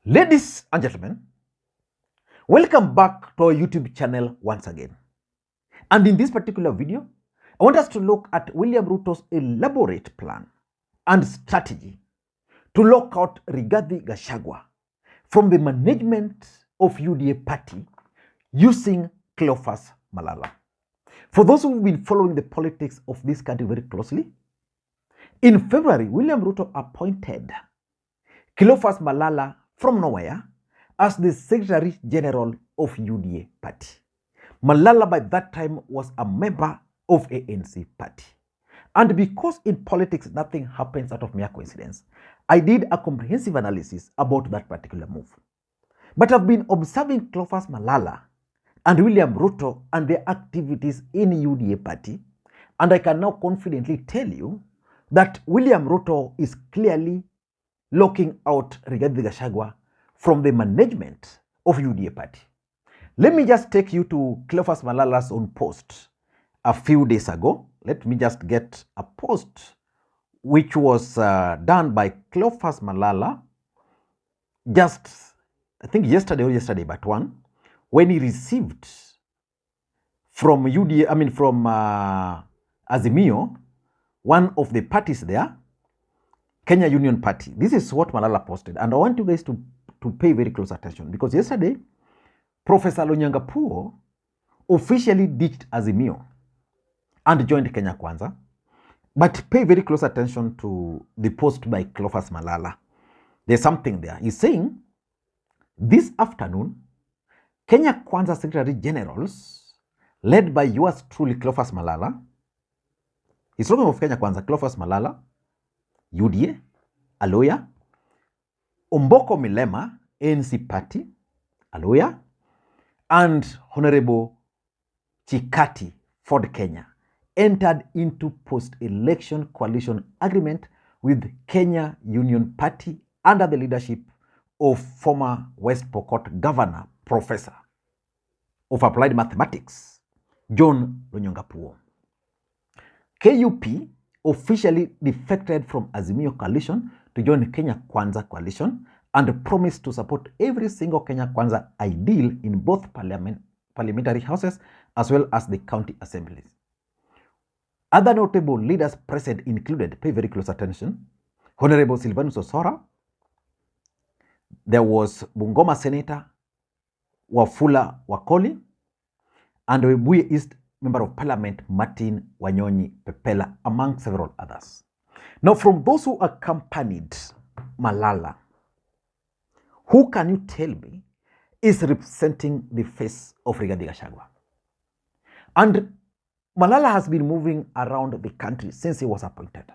Ladies and gentlemen, welcome back to our YouTube channel once again. And in this particular video, I want us to look at William Ruto's elaborate plan and strategy to lock out Rigathi Gachagua from the management of UDA party using Cleophas Malala. For those who've been following the politics of this country very closely, in February, William Ruto appointed Cleophas Malala from nowhere as the Secretary General of UDA party. Malala by that time was a member of ANC party. And because in politics nothing happens out of mere coincidence, I did a comprehensive analysis about that particular move. But I've been observing Cleophas Malala and William Ruto and their activities in UDA party, and I can now confidently tell you that William Ruto is clearly locking out Rigathi Gachagua from the management of UDA party. Let me just take you to Cleophas Malala's own post a few days ago. Let me just get a post which was done by Cleophas Malala just, I think yesterday but one, when he received from UDA, from Azimio, one of the parties there, Kenya Union Party. This is what Malala posted, and I want you guys to pay very close attention, because yesterday, Professor Lonyangapuo officially ditched Azimio and joined Kenya Kwanza. But pay very close attention to the post by Cleophas Malala. There's something there. He's saying, this afternoon, Kenya Kwanza Secretary Generals, led by yours truly, Cleophas Malala, he's talking of Kenya Kwanza, Cleophas Malala, UDA, a lawyer, Omboko Milema, ANC party, a lawyer, and Honorable Chikati, Ford Kenya, entered into post-election coalition agreement with Kenya Union Party under the leadership of former West Pokot Governor, Professor of Applied Mathematics, John Lonyangapuo. KUP officially defected from Azimio coalition to join Kenya Kwanza coalition and promised to support every single Kenya Kwanza ideal in both parliamentary houses as well as the county assemblies. Other notable leaders present included, pay very close attention, Honorable Silvanus Osora, there was Bungoma Senator Wafula Wakoli, and Webuye East Member of Parliament Martin Wanyonyi Pepela, among several others. Now, from those who accompanied Malala, who can you tell me is representing the face of Rigathi Gachagua? And Malala has been moving around the country since he was appointed.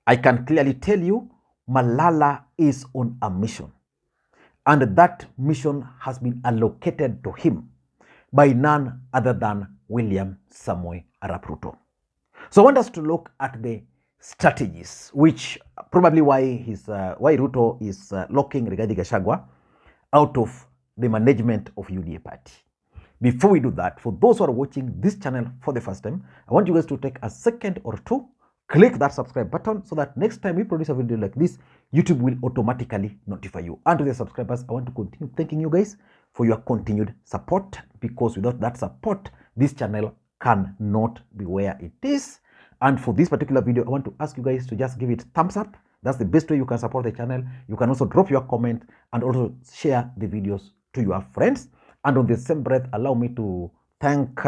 I can clearly tell you, Malala is on a mission, and that mission has been allocated to him by none other than William Samoei Arap Ruto. So I want us to look at the strategies, which probably why Ruto is locking Rigathi Gachagua out of the management of UDA party. Before we do that, for those who are watching this channel for the first time, I want you guys to take a second or two, click that subscribe button so that next time we produce a video like this, YouTube will automatically notify you. And to the subscribers, I want to continue thanking you guys for your continued support, because without that support, this channel cannot be where it is. And for this particular video, I want to ask you guys to just give it thumbs up. That's the best way you can support the channel. You can also drop your comment and also share the videos to your friends. And on the same breath, allow me to thank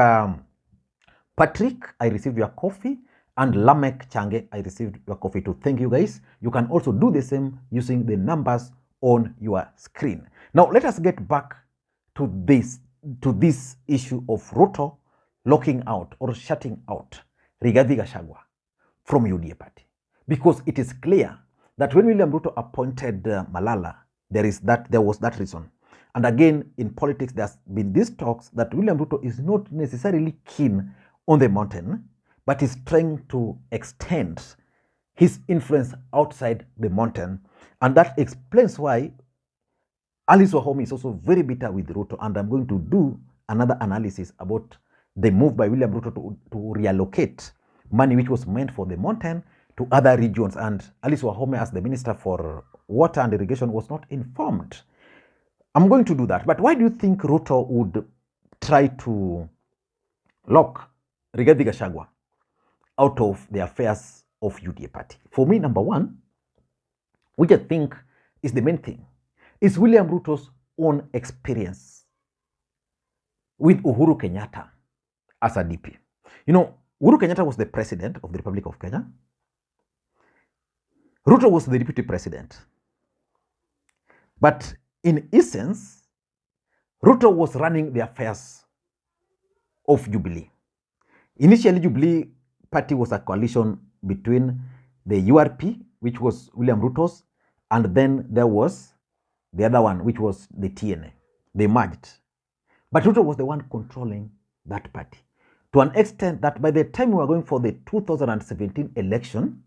Patrick, I received your coffee, and Lamek Change, I received your coffee too. Thank you guys. You can also do the same using the numbers on your screen. Now, let us get back to this issue of Ruto locking out or shutting out Rigathi Gachagua from UDA party, because it is clear that when William Ruto appointed Malala, there was that reason. And again, in politics, there's been these talks that William Ruto is not necessarily keen on the mountain, but is trying to extend his influence outside the mountain. And that explains why Alice Wahome is also very bitter with Ruto. And I'm going to do another analysis about the move by William Ruto to reallocate money which was meant for the mountain to other regions. And Alice Wahome, as the Minister for water and irrigation was not informed. I'm going to do that. But why do you think Ruto would try to lock Rigathi Gachagua out of the affairs of UDA party? For me, number one, which I think is the main thing, is William Ruto's own experience with Uhuru Kenyatta as a DP. You know, Uhuru Kenyatta was the president of the Republic of Kenya. Ruto was the deputy president. But in essence, Ruto was running the affairs of Jubilee. Initially, Jubilee party was a coalition between the URP, which was William Ruto's, and then there was the other one, which was the TNA. They merged. But Ruto was the one controlling that party, to an extent that by the time we were going for the 2017 election,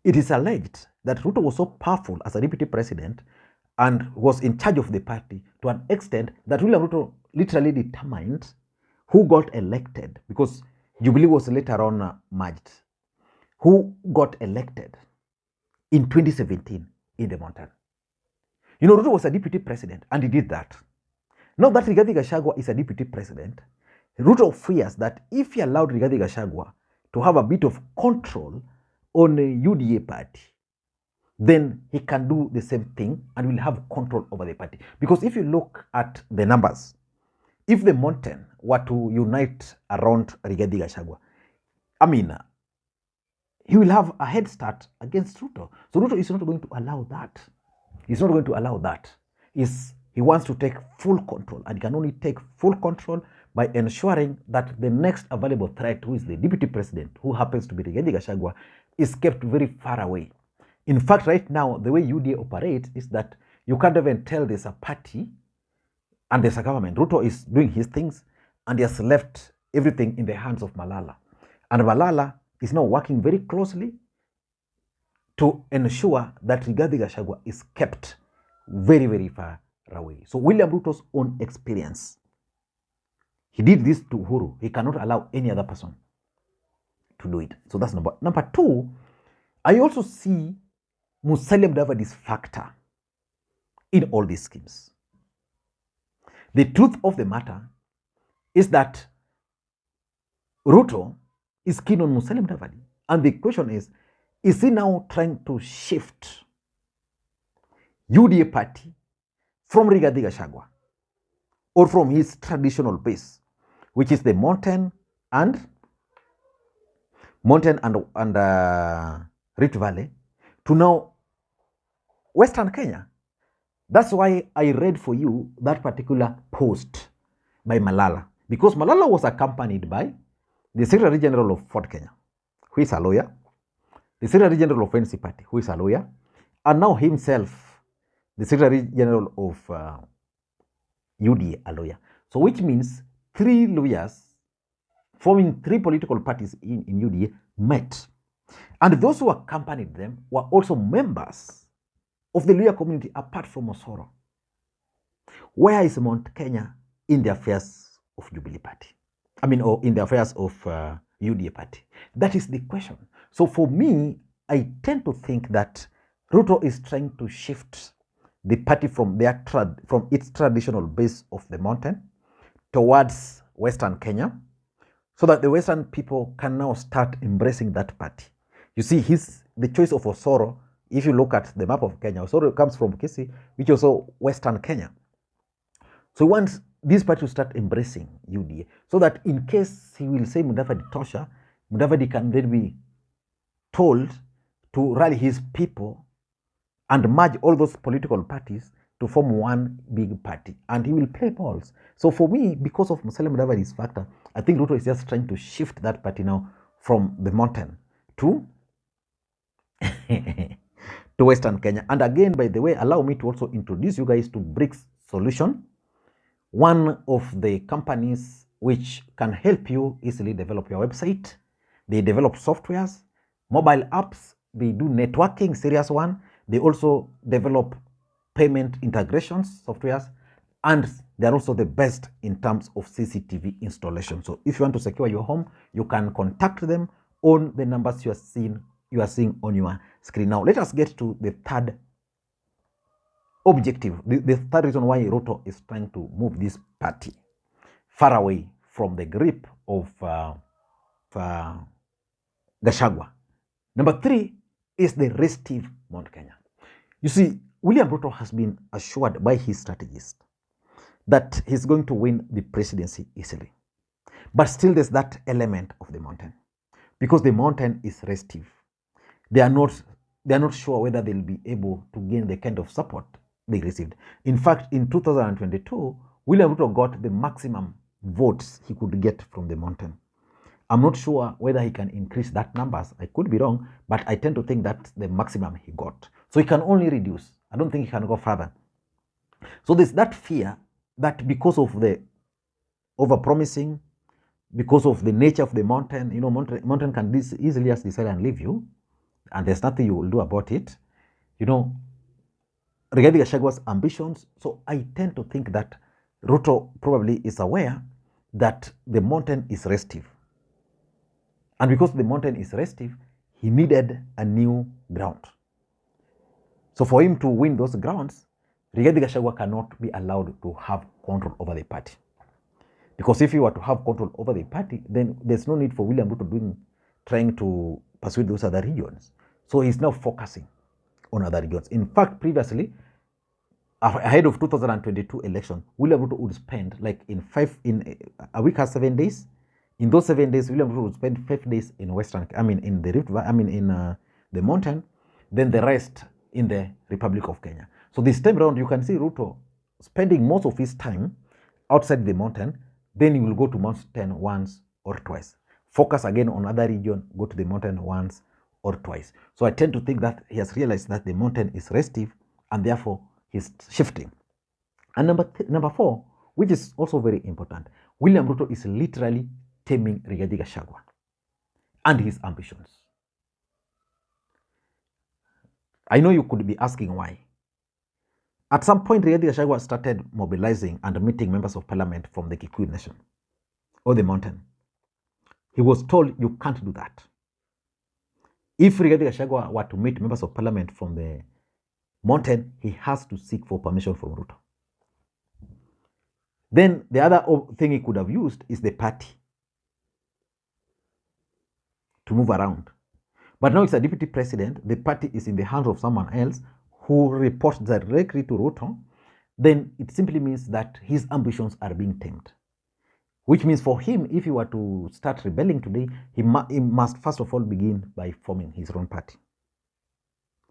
it is alleged that Ruto was so powerful as a deputy president and was in charge of the party to an extent that William Ruto literally determined who got elected, because Jubilee was later on merged, who got elected in 2017 in the mountain. You know, Ruto was a deputy president and he did that. Now that Rigathi Gachagua is a deputy president, Ruto fears that if he allowed Rigathi Gachagua to have a bit of control on a UDA party, then he can do the same thing and will have control over the party. Because if you look at the numbers, if the mountain were to unite around Rigathi Gachagua, I mean, he will have a head start against Ruto. So Ruto is not going to allow that. He's not going to allow that. He wants to take full control, and he can only take full control by ensuring that the next available threat, who is the deputy president, who happens to be Rigathi Gachagua, is kept very far away. In fact, right now, the way UDA operates is that you can't even tell there's a party and there's a government. Ruto is doing his things, and he has left everything in the hands of Malala. And Malala is now working very closely to ensure that Rigathi Gachagua is kept very, very far away. So William Ruto's own experience, he did this to Uhuru. He cannot allow any other person to do it. So that's number two. I also see Musalia Mudavadi's factor in all these schemes. The truth of the matter is that Ruto is keen on Musalia Mudavadi. And the question is he now trying to shift UDA party from Rigathi Gachagua or from his traditional base, which is the mountain and Rift Valley, to now Western Kenya? That's why I read for you that particular post by Malala, because Malala was accompanied by the Secretary General of Ford Kenya, who is a lawyer, the Secretary General of NC Party, who is a lawyer, and now himself, the Secretary General of UDA, a lawyer. So which means three lawyers forming three political parties in UDA met. And those who accompanied them were also members of the lawyer community apart from Osoro. Where is Mount Kenya in the affairs of Jubilee Party? I mean, or in the affairs of UDA Party? That is the question. So for me, I tend to think that Ruto is trying to shift the party from its traditional base of the mountain towards Western Kenya, so that the Western people can now start embracing that party. You see, the choice of Osoro, if you look at the map of Kenya, Osoro comes from Kisii, which is also Western Kenya. So he wants this party to start embracing UDA, so that in case he will say Mudavadi Tosha, Mudavadi can then be told to rally his people and merge all those political parties to form one big party, and he will play balls. So for me, because of Musalia Mudavadi's factor, I think Ruto is just trying to shift that party now from the mountain to to Western Kenya. And again, by the way, allow me to also introduce you guys to Bricks Solution, one of the companies which can help you easily develop your website. They develop softwares, mobile apps, they do networking, serious one. They also develop payment integrations, softwares, and they're also the best in terms of CCTV installation. So if you want to secure your home, you can contact them on the numbers you are seeing on your screen. Now, let us get to the third objective, the third reason why Ruto is trying to move this party far away from the grip of Gachagua. Number 3 is the restive Mount Kenya. You see, William Ruto has been assured by his strategist that he's going to win the presidency easily. But still there's that element of the mountain, because the mountain is restive. They are not sure whether they'll be able to gain the kind of support they received. In fact, in 2022, William Ruto got the maximum votes he could get from the mountain. I'm not sure whether he can increase that numbers. I could be wrong, but I tend to think that's the maximum he got. So he can only reduce. I don't think he can go further. So there's that fear that because of the over-promising, because of the nature of the mountain, you know, mountain can easily just decide and leave you, and there's nothing you will do about it. You know, regarding Gachagua's ambitions, so I tend to think that Ruto probably is aware that the mountain is restive. And because the mountain is restive, he needed a new ground. So for him to win those grounds, Rigathi Gachagua cannot be allowed to have control over the party. Because if he were to have control over the party, then there's no need for William Ruto trying to pursue those other regions. So he's now focusing on other regions. In fact, previously, ahead of 2022 election, William Ruto would spend like in a week has 7 days. In those 7 days, William Ruto would spend 5 days in in the Rift Valley, in the mountain, then the rest in the Republic of Kenya. So this time around, you can see Ruto spending most of his time outside the mountain. Then he will go to mountain once or twice. Focus again on other region, go to the mountain once or twice. So I tend to think that he has realized that the mountain is restive, and therefore he's shifting. And number 4, which is also very important, William Ruto is literally taming Rigathi Gachagua and his ambitions. I know you could be asking why. At some point, Rigathi Gachagua started mobilizing and meeting members of parliament from the Kikuyu nation or the mountain. He was told, you can't do that. If Rigathi Gachagua were to meet members of parliament from the mountain, he has to seek for permission from Ruto. Then the other thing he could have used is the party to move around. But now it's a deputy president, the party is in the hands of someone else who reports directly to Ruto, then it simply means that his ambitions are being tamed. Which means for him, if he were to start rebelling today, he must first of all begin by forming his own party.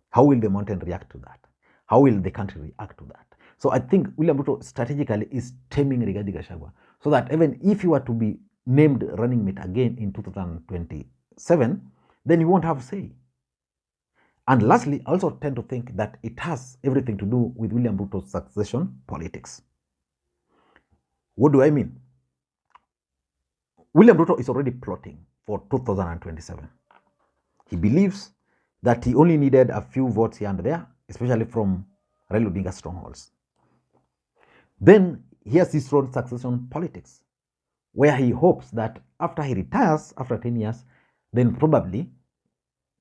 How will the mountain react to that? How will the country react to that? So I think William Ruto strategically is taming Rigathi Gachagua, so that even if he were to be named running mate again in 2027, then he won't have a say. And lastly, I also tend to think that it has everything to do with William Ruto's succession politics. What do I mean? William Ruto is already plotting for 2027. He believes that he only needed a few votes here and there, especially from Raila Odinga strongholds. Then he has his own succession politics, where he hopes that after he retires, after 10 years, then probably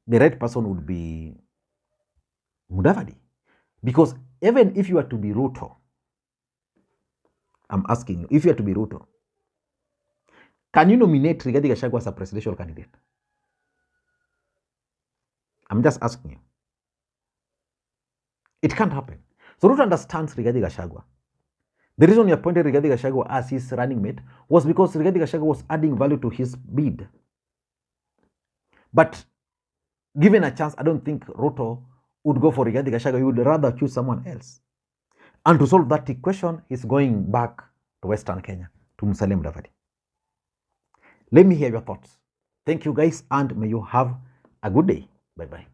the right person would be Mudavadi. Because even if you are to be Ruto, I'm asking you, if you are to be Ruto, can you nominate Rigathi Gachagua as a presidential candidate? I'm just asking you. It can't happen. So Ruto understands Rigathi Gachagua. The reason he appointed Rigathi Gachagua as his running mate was because Rigathi Gachagua was adding value to his bid. But given a chance, I don't think Ruto would go for Rigathi Gachagua. He would rather choose someone else. And to solve that equation, he's going back to Western Kenya, to Musalia Mudavadi. Let me hear your thoughts. Thank you guys, and may you have a good day. Bye-bye.